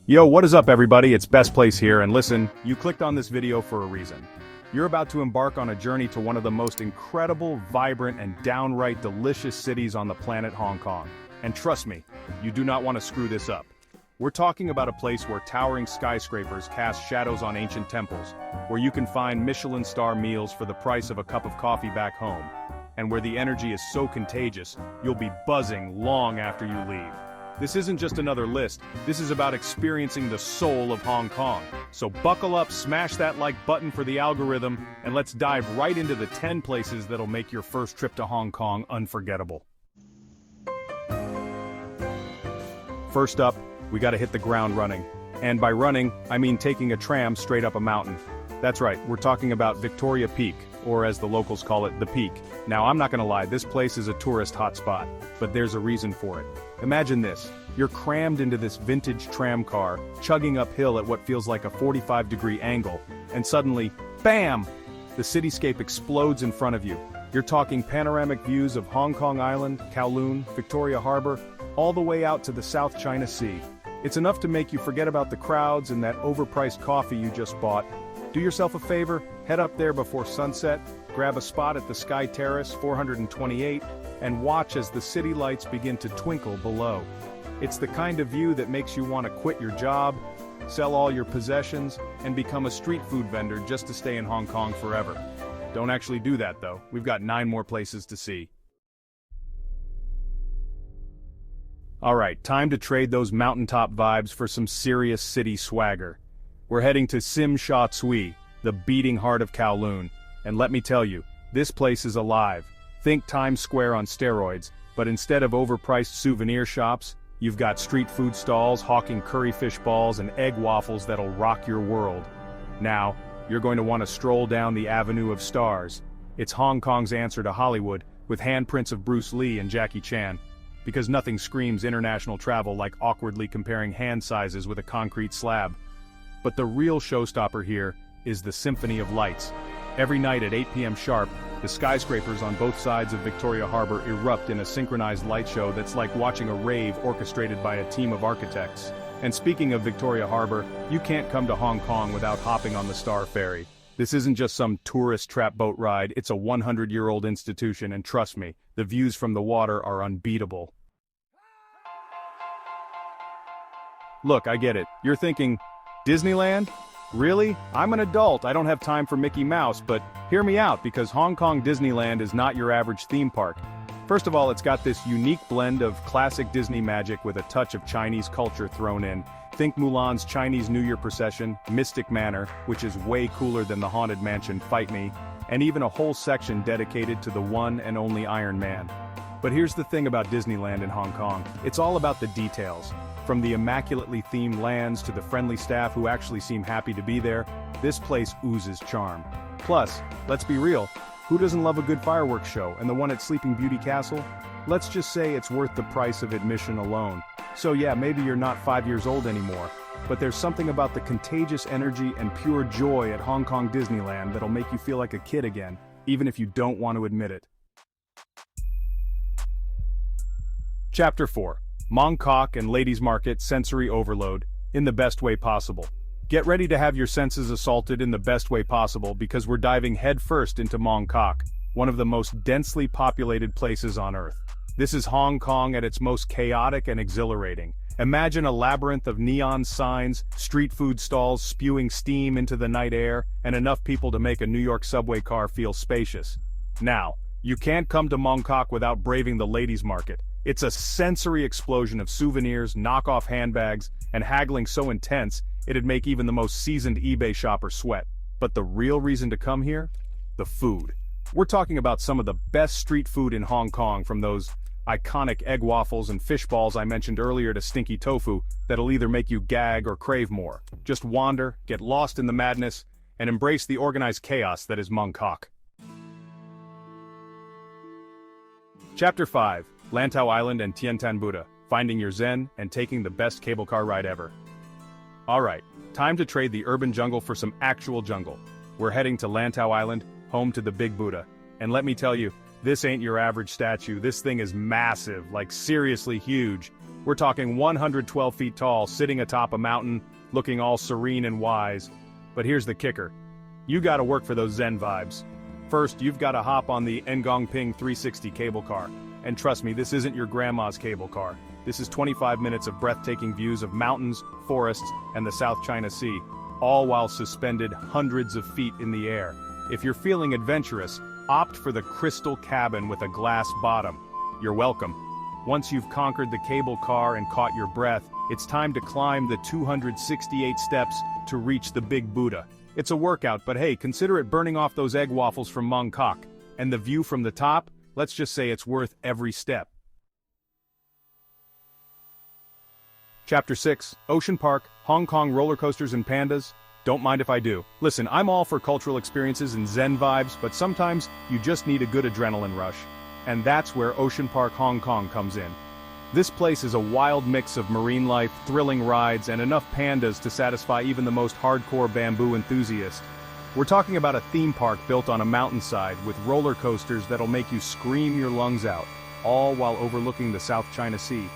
Yo, what is up everybody, it's Best Place here, and listen, you clicked on this video for a reason. You're about to embark on a journey to one of the most incredible, vibrant, and downright delicious cities on the planet, Hong Kong. And trust me, you do not want to screw this up. We're talking about a place where towering skyscrapers cast shadows on ancient temples, where you can find Michelin star meals for the price of a cup of coffee back home, and where the energy is so contagious, you'll be buzzing long after you leave. This isn't just another list, this is about experiencing the soul of Hong Kong. So buckle up, smash that like button for the algorithm, and let's dive right into the 10 places that'll make your first trip to Hong Kong unforgettable. First up, we gotta hit the ground running. And by running, I mean taking a tram straight up a mountain. That's right, we're talking about Victoria Peak, or as the locals call it, the Peak. Now I'm not gonna lie, this place is a tourist hotspot, but there's a reason for it. Imagine this, you're crammed into this vintage tram car, chugging uphill at what feels like a 45-degree angle, and suddenly, BAM! The cityscape explodes in front of you. You're talking panoramic views of Hong Kong Island, Kowloon, Victoria Harbor, all the way out to the South China Sea. It's enough to make you forget about the crowds and that overpriced coffee you just bought. Do yourself a favor, head up there before sunset, grab a spot at the Sky Terrace 428, and watch as the city lights begin to twinkle below. It's the kind of view that makes you want to quit your job, sell all your possessions, and become a street food vendor just to stay in Hong Kong forever. Don't actually do that though, we've got 9 more places to see. Alright, time to trade those mountaintop vibes for some serious city swagger. We're heading to Tsim Sha Tsui, the beating heart of Kowloon, and let me tell you, this place is alive. Think Times Square on steroids, but instead of overpriced souvenir shops, you've got street food stalls hawking curry fish balls and egg waffles that'll rock your world. Now, you're going to want to stroll down the Avenue of Stars. It's Hong Kong's answer to Hollywood, with handprints of Bruce Lee and Jackie Chan. Because nothing screams international travel like awkwardly comparing hand sizes with a concrete slab. But the real showstopper here is the Symphony of Lights. Every night at 8 p.m. sharp, the skyscrapers on both sides of Victoria Harbor erupt in a synchronized light show that's like watching a rave orchestrated by a team of architects. And speaking of Victoria Harbor, you can't come to Hong Kong without hopping on the Star Ferry. This isn't just some tourist trap boat ride, it's a 100-year-old institution, and trust me, the views from the water are unbeatable. Look, I get it. You're thinking, Disneyland? Really? I'm an adult, I don't have time for Mickey Mouse, but hear me out because Hong Kong Disneyland is not your average theme park. First of all, it's got this unique blend of classic Disney magic with a touch of Chinese culture thrown in. Think Mulan's Chinese New Year procession, Mystic Manor, which is way cooler than the Haunted Mansion Fight Me, and even a whole section dedicated to the one and only Iron Man. But here's the thing about Disneyland in Hong Kong, it's all about the details. From the immaculately themed lands to the friendly staff who actually seem happy to be there, this place oozes charm. Plus, let's be real, who doesn't love a good fireworks show, and the one at Sleeping Beauty Castle? Let's just say it's worth the price of admission alone. So yeah, maybe you're not 5 years old anymore, but there's something about the contagious energy and pure joy at Hong Kong Disneyland that'll make you feel like a kid again, even if you don't want to admit it. Chapter 4. Mong Kok and Ladies Market Sensory Overload, in the best way possible. Get ready to have your senses assaulted in the best way possible because we're diving headfirst into Mong Kok, one of the most densely populated places on Earth. This is Hong Kong at its most chaotic and exhilarating. Imagine a labyrinth of neon signs, street food stalls spewing steam into the night air, and enough people to make a New York subway car feel spacious. Now, you can't come to Mong Kok without braving the Ladies Market. It's a sensory explosion of souvenirs, knockoff handbags, and haggling so intense, it'd make even the most seasoned eBay shopper sweat. But the real reason to come here? The food. We're talking about some of the best street food in Hong Kong, from those iconic egg waffles and fish balls I mentioned earlier to stinky tofu that'll either make you gag or crave more. Just wander, get lost in the madness, and embrace the organized chaos that is Mong Kok. Chapter 5. Lantau Island and Tiantan Buddha, finding your zen and taking the best cable car ride ever. Alright, time to trade the urban jungle for some actual jungle. We're heading to Lantau Island, home to the Big Buddha. And let me tell you, this ain't your average statue, this thing is massive, like seriously huge. We're talking 112 feet tall, sitting atop a mountain, looking all serene and wise. But here's the kicker. You gotta work for those Zen vibes. First, you've gotta hop on the Ping 360 cable car. And trust me, this isn't your grandma's cable car. This is 25 minutes of breathtaking views of mountains, forests, and the South China Sea, all while suspended hundreds of feet in the air. If you're feeling adventurous, opt for the crystal cabin with a glass bottom. You're welcome. Once you've conquered the cable car and caught your breath, it's time to climb the 268 steps to reach the Big Buddha. It's a workout, but hey, consider it burning off those egg waffles from Mong Kok. And the view from the top, let's just say it's worth every step. Chapter 6, Ocean Park, Hong Kong Rollercoasters and Pandas. Don't mind if I do. Listen, I'm all for cultural experiences and Zen vibes, but sometimes you just need a good adrenaline rush. And that's where Ocean Park Hong Kong comes in. This place is a wild mix of marine life, thrilling rides, and enough pandas to satisfy even the most hardcore bamboo enthusiast. We're talking about a theme park built on a mountainside with roller coasters that'll make you scream your lungs out, all while overlooking the South China Sea.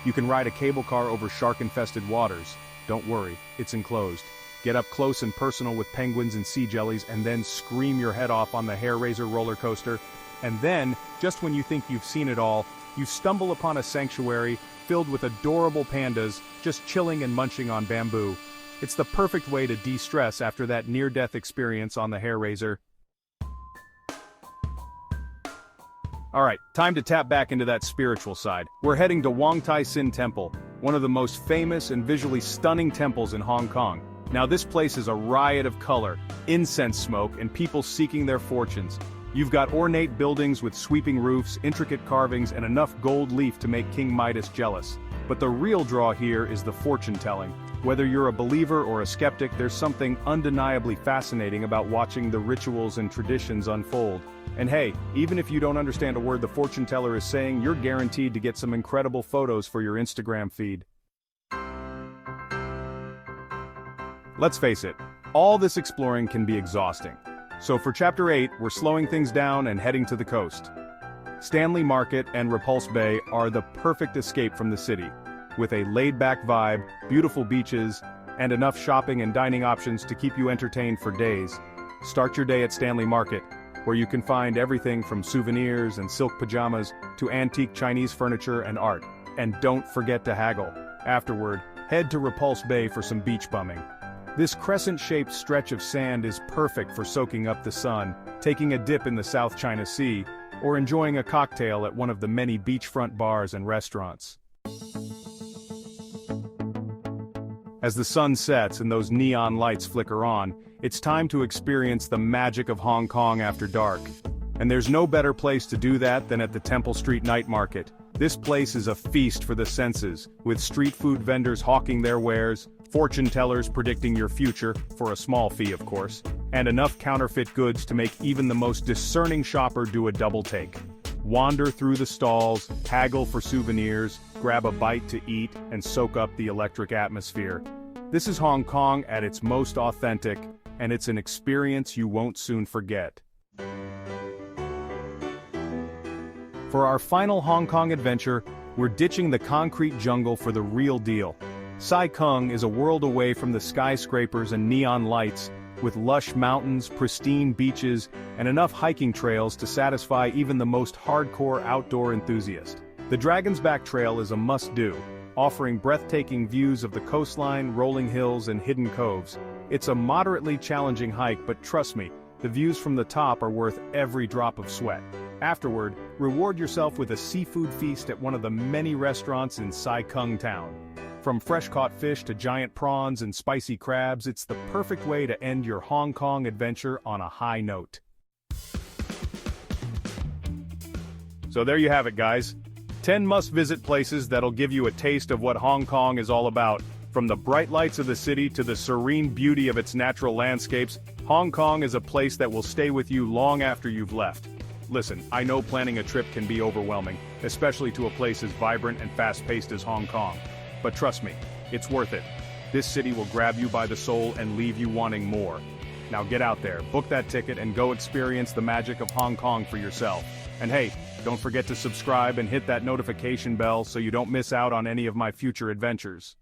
You can ride a cable car over shark-infested waters. Don't worry, it's enclosed. Get up close and personal with penguins and sea jellies and then scream your head off on the hair-raiser roller coaster. And then, just when you think you've seen it all, you stumble upon a sanctuary filled with adorable pandas just chilling and munching on bamboo. It's the perfect way to de-stress after that near-death experience on the hair-raiser. Alright, time to tap back into that spiritual side. We're heading to Wong Tai Sin Temple, one of the most famous and visually stunning temples in Hong Kong. Now this place is a riot of color, incense smoke, and people seeking their fortunes. You've got ornate buildings with sweeping roofs, intricate carvings, and enough gold leaf to make King Midas jealous. But the real draw here is the fortune-telling. Whether you're a believer or a skeptic, there's something undeniably fascinating about watching the rituals and traditions unfold. And hey, even if you don't understand a word the fortune teller is saying, you're guaranteed to get some incredible photos for your Instagram feed. Let's face it, all this exploring can be exhausting. So for Chapter 8, we're slowing things down and heading to the coast. Stanley Market and Repulse Bay are the perfect escape from the city, with a laid-back vibe, beautiful beaches, and enough shopping and dining options to keep you entertained for days. Start your day at Stanley Market, where you can find everything from souvenirs and silk pajamas to antique Chinese furniture and art. And don't forget to haggle. Afterward, head to Repulse Bay for some beach bumming. This crescent-shaped stretch of sand is perfect for soaking up the sun, taking a dip in the South China Sea, or enjoying a cocktail at one of the many beachfront bars and restaurants. As the sun sets and those neon lights flicker on, it's time to experience the magic of Hong Kong after dark. And there's no better place to do that than at the Temple Street Night Market. This place is a feast for the senses, with street food vendors hawking their wares, fortune tellers predicting your future, for a small fee of course, and enough counterfeit goods to make even the most discerning shopper do a double take. Wander through the stalls, haggle for souvenirs, grab a bite to eat, and soak up the electric atmosphere. This is Hong Kong at its most authentic, and it's an experience you won't soon forget. For our final Hong Kong adventure, we're ditching the concrete jungle for the real deal. Sai Kung is a world away from the skyscrapers and neon lights, with lush mountains, pristine beaches, and enough hiking trails to satisfy even the most hardcore outdoor enthusiast. The Dragon's Back Trail is a must-do, offering breathtaking views of the coastline, rolling hills, and hidden coves. It's a moderately challenging hike, but trust me, the views from the top are worth every drop of sweat. Afterward, reward yourself with a seafood feast at one of the many restaurants in Sai Kung Town. From fresh-caught fish to giant prawns and spicy crabs, it's the perfect way to end your Hong Kong adventure on a high note. So there you have it, guys. 10 must-visit places that'll give you a taste of what Hong Kong is all about. From the bright lights of the city to the serene beauty of its natural landscapes, Hong Kong is a place that will stay with you long after you've left. Listen, I know planning a trip can be overwhelming, especially to a place as vibrant and fast-paced as Hong Kong. But trust me, it's worth it. This city will grab you by the soul and leave you wanting more. Now get out there, book that ticket, and go experience the magic of Hong Kong for yourself. And hey, don't forget to subscribe and hit that notification bell so you don't miss out on any of my future adventures.